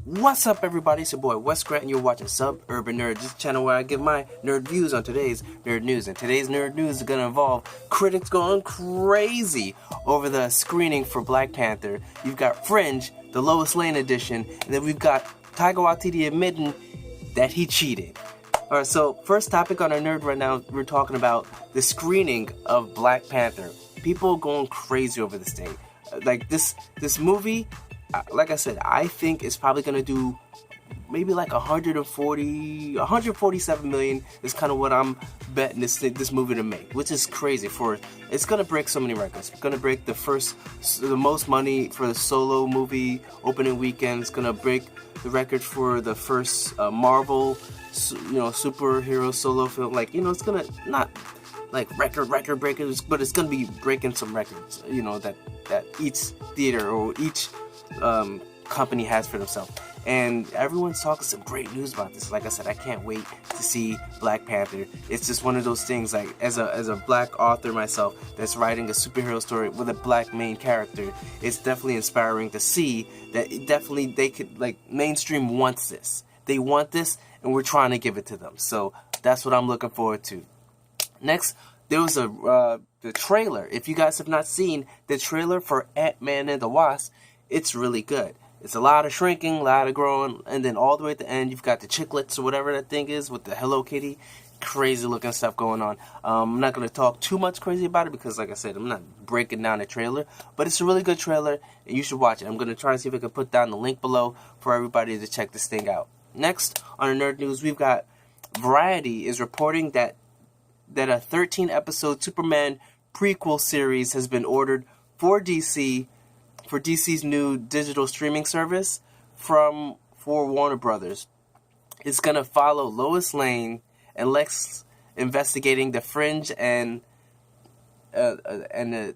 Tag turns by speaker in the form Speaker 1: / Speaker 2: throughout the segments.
Speaker 1: What's up, everybody? It's your boy Wes Grant, and you're watching Suburban Nerd, this channel where I give my nerd views on today's nerd news. And today's nerd news is going to involve critics going crazy over the screening for Black Panther. You've got Fringe, the Lois Lane edition, and then we've got Taika Watiti admitting that he cheated. Alright, so first topic on our nerd right now, we're talking about the screening of Black Panther. People going crazy over this thing. Like, this movie, like I said, I think it's probably going to do maybe like 147 million is kind of what I'm betting this movie to make, which is crazy. It's going to break so many records. It's going to break the most money for the solo movie opening weekend. It's going to break the record for the first Marvel, superhero solo film. Like, it's going to not like record breakers, but it's going to be breaking some records, that each theater or each company has for themselves. And everyone's talking some great news about this. Like I said, I can't wait to see Black Panther. It's just one of those things, like, as a black author myself that's writing a superhero story with a black main character, it's definitely inspiring to see that they could, like, mainstream wants this. They want this, and we're trying to give it to them. So that's what I'm looking forward to. Next, there was the trailer. If you guys have not seen the trailer for Ant-Man and the Wasp, it's really good. It's a lot of shrinking, a lot of growing, and then all the way at the end, you've got the chiclets or whatever that thing is with the Hello Kitty. Crazy looking stuff going on. I'm not going to talk too much crazy about it because, like I said, I'm not breaking down the trailer, but it's a really good trailer, and you should watch it. I'm going to try and see if I can put down the link below for everybody to check this thing out. Next, on the nerd news, we've got Variety is reporting that a 13-episode Superman prequel series has been ordered for DC's new digital streaming service for Warner Brothers. It's going to follow Lois Lane and Lex investigating the fringe and the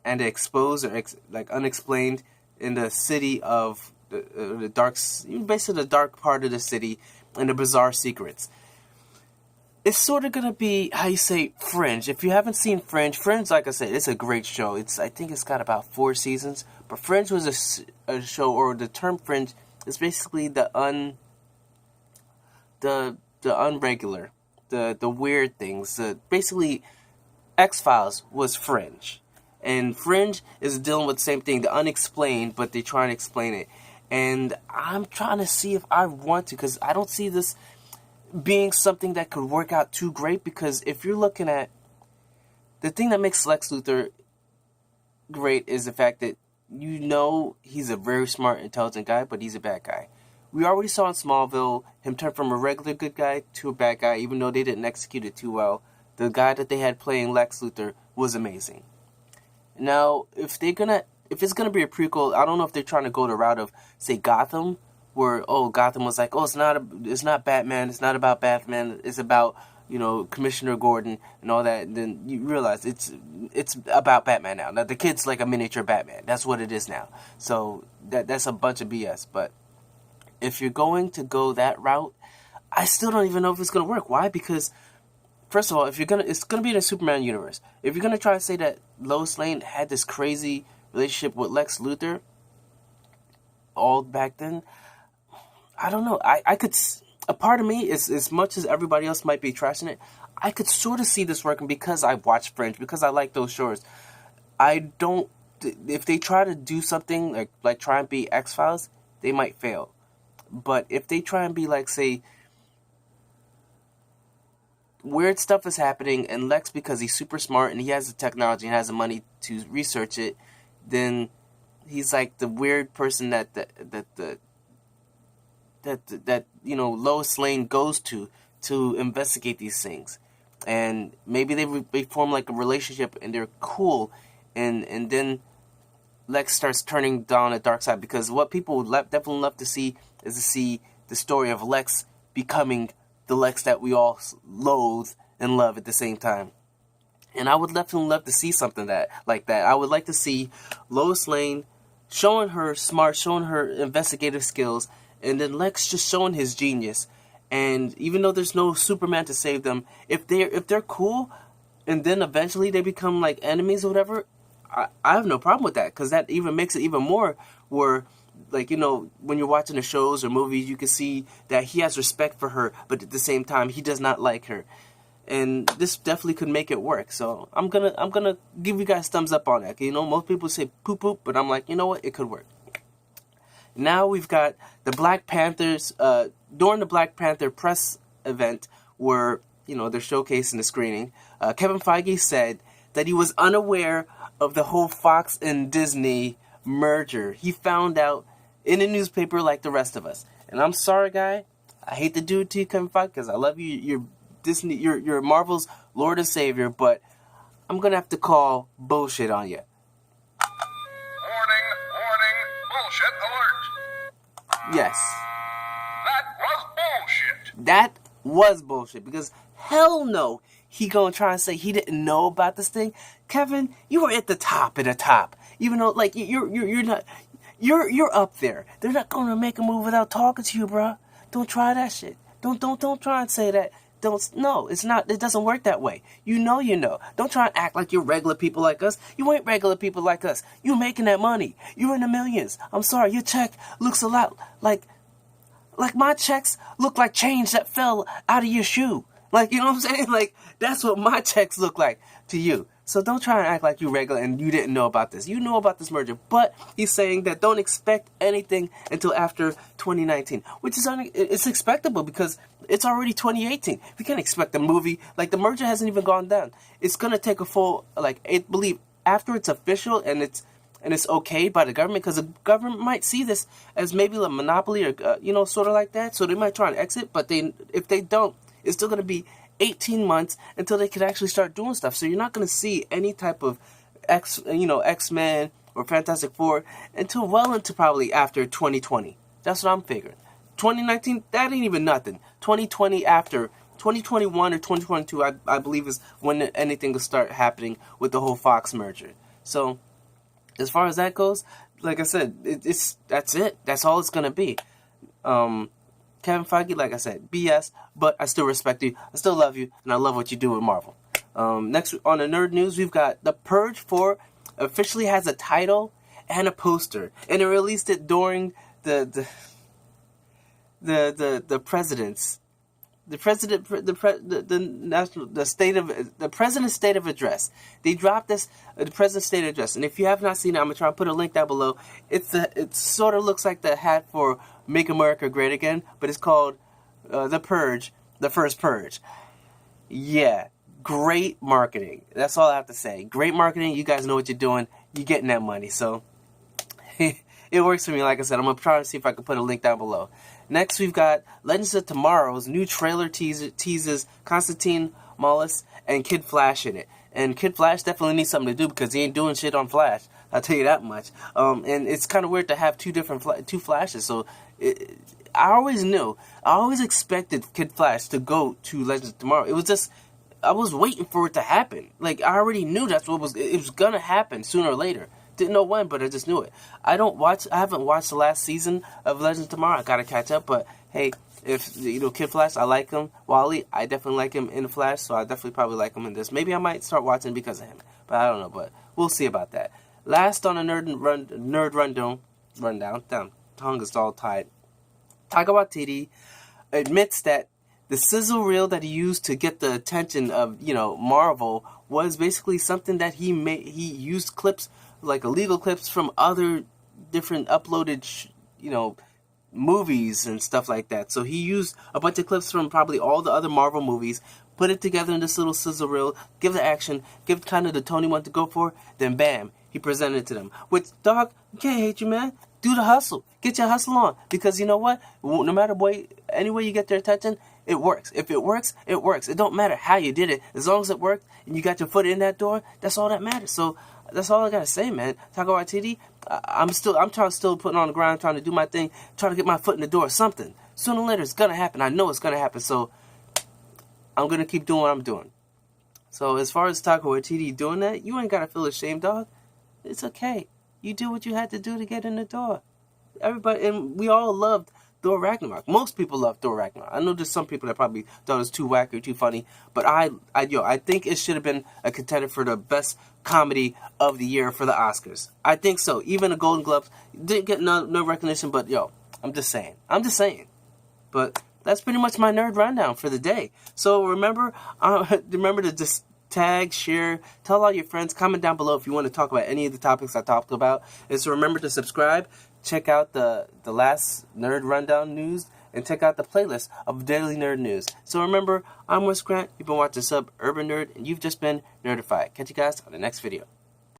Speaker 1: exposed or unexplained in the city of the dark part of the city and the bizarre secrets. It's sort of going to be, how you say, Fringe. If you haven't seen Fringe, like I said, it's a great show. I think it's got about 4 seasons. But Fringe was a show, or the term Fringe is basically the unregular, the weird things. Basically, X-Files was Fringe. And Fringe is dealing with the same thing, the unexplained, but they try and explain it. And I'm trying to see if I want to, because I don't see this being something that could work out too great, because if you're looking at the thing that makes Lex Luthor great is the fact that he's a very smart, intelligent guy, but he's a bad guy. We already saw in Smallville him turn from a regular good guy to a bad guy, even though they didn't execute it too well. The guy that they had playing Lex Luthor was amazing. Now, if it's gonna be a prequel, I don't know if they're trying to go the route of, say, Gotham, where Gotham was like, it's not Batman, it's not about Batman, it's about Commissioner Gordon and all that. And then you realize it's about Batman now. Now the kid's like a miniature Batman. That's what it is now. So that's a bunch of BS. But if you're going to go that route, I still don't even know if it's gonna work. Why? Because first of all, it's gonna be in a Superman universe. If you're gonna try to say that Lois Lane had this crazy relationship with Lex Luthor all back then, I don't know. I could. A part of me, as much as everybody else might be trashing it, I could sort of see this working because I watched Fringe, because I like those shows. If they try to do something like try and be X-Files, they might fail. But if they try and be like, say, weird stuff is happening, and Lex, because he's super smart and he has the technology and has the money to research it, then he's like the weird person that Lois Lane goes to investigate these things. And maybe they form like a relationship and they're cool, and then Lex starts turning down the dark side, because what people would definitely love to see is to see the story of Lex becoming the Lex that we all loathe and love at the same time. And I would definitely love to see something like that. I would like to see Lois Lane showing her smart, showing her investigative skills, and then Lex just showing his genius. And even though there's no Superman to save them, if they're cool, and then eventually they become like enemies or whatever, I have no problem with that, because that even makes it even more where like, when you're watching the shows or movies, you can see that he has respect for her, but at the same time, he does not like her. And this definitely could make it work. So I'm gonna give you guys thumbs up on that. Most people say poop poop, but I'm like, you know what? It could work. Now we've got the Black Panthers. During the Black Panther press event, where they're showcasing the screening, Kevin Feige said that he was unaware of the whole Fox and Disney merger. He found out in a newspaper like the rest of us. And I'm sorry, guy. I hate to do it to you, Kevin Feige, because I love you. You're Disney. You're Marvel's Lord and Savior, but I'm gonna have to call bullshit on you.
Speaker 2: Warning, bullshit alert.
Speaker 1: Yes.
Speaker 2: That was bullshit.
Speaker 1: That was bullshit, because hell no, he gonna try and say he didn't know about this thing. Kevin, you were at the top of the top. Even though, like, you're not, you're up there. They're not gonna make a move without talking to you, bro. Don't try that shit. Don't try and say that. No, it's not. It doesn't work that way. You know. Don't try and act like you're regular people like us. You ain't regular people like us. You making that money. You're in the millions. I'm sorry, your check looks a lot like my checks look like change that fell out of your shoe. Like, you know what I'm saying? Like, that's what my checks look like to you. So don't try and act like you're regular and you didn't know about this. You know about this merger. But he's saying that don't expect anything until after 2019. Which is it's expectable because it's already 2018. We can't expect a movie. Like, the merger hasn't even gone down. It's going to take a full, I believe, after it's official and it's okayed by the government, because the government might see this as maybe a monopoly or, sort of like that. So they might try and exit. But if they don't, it's still going to be 18 months until they can actually start doing stuff. So you're not going to see any type of X-Men or Fantastic Four until well into probably after 2020. That's what I'm figuring. 2019, that ain't even nothing. 2020 after 2021 or 2022, I believe is when anything will start happening with the whole Fox merger. So as far as that goes, like I said, that's it. That's all it's going to be. Kevin Feige, like I said, BS, but I still respect you, I still love you, and I love what you do with Marvel. Next on the nerd news, we've got The Purge 4 officially has a title and a poster, and it released it during the president's the president's state of address. They dropped this the president's state of address, and if you have not seen it, I'm gonna try and put a link down below. It sort of looks like the hat for Make America Great Again, but it's called The Purge, the first Purge. Yeah, great marketing. That's all I have to say. Great marketing. You guys know what you're doing. You're getting that money, so it works for me. Like I said, I'm gonna try to see if I can put a link down below. Next, we've got Legends of Tomorrow's new trailer teases Constantine Mollis and Kid Flash in it. And Kid Flash definitely needs something to do because he ain't doing shit on Flash. I'll tell you that much. And it's kind of weird to have two Flashes. So I always expected Kid Flash to go to Legends of Tomorrow. It was just, I was waiting for it to happen. Like, I already knew that's what it was gonna happen sooner or later. Didn't know when, but I just knew it. I haven't watched the last season of Legends of Tomorrow. I gotta catch up, but hey, if Kid Flash, I like him. Wally, I definitely like him in the Flash, so I definitely probably like him in this. Maybe I might start watching because of him, but I don't know. But we'll see about that. Last on a nerd rundown. Damn, tongue is all tied. Taika Watiti admits that the sizzle reel that he used to get the attention of Marvel was basically something that he used clips, like illegal clips from other different uploaded movies and stuff like that. So he used a bunch of clips from probably all the other Marvel movies, put it together in this little sizzle reel, give the action, give kind of the Tony one to go for, then bam, he presented it to them. Which, dog, we can't hate you, man. Do the hustle. Get your hustle on. Because you know what? No matter any way you get their attention, it works. If it works, it works. It don't matter how you did it. As long as it worked and you got your foot in that door, that's all that matters. So that's all I gotta say, man. Taika Watiti, I'm still putting on the ground, trying to do my thing, trying to get my foot in the door. Something. Sooner or later, it's gonna happen. I know it's gonna happen. So I'm gonna keep doing what I'm doing. So as far as Taika Watiti doing that, you ain't gotta feel ashamed, dog. It's okay. You do what you had to do to get in the door. Everybody, and we all loved Thor Ragnarok. Most people love Thor Ragnarok. I know there's some people that probably thought it was too wacky or too funny, but I think it should have been a contender for the best comedy of the year for the Oscars. I think so. Even the Golden Globes didn't get no recognition, but I'm just saying. But that's pretty much my nerd rundown for the day. So remember to just tag, share, tell all your friends, comment down below if you want to talk about any of the topics I talked about. And so remember to subscribe, check out the last Nerd Rundown news, and check out the playlist of Daily Nerd News. So remember, I'm Wes Grant, you've been watching Urban Nerd, and you've just been nerdified. Catch you guys on the next video.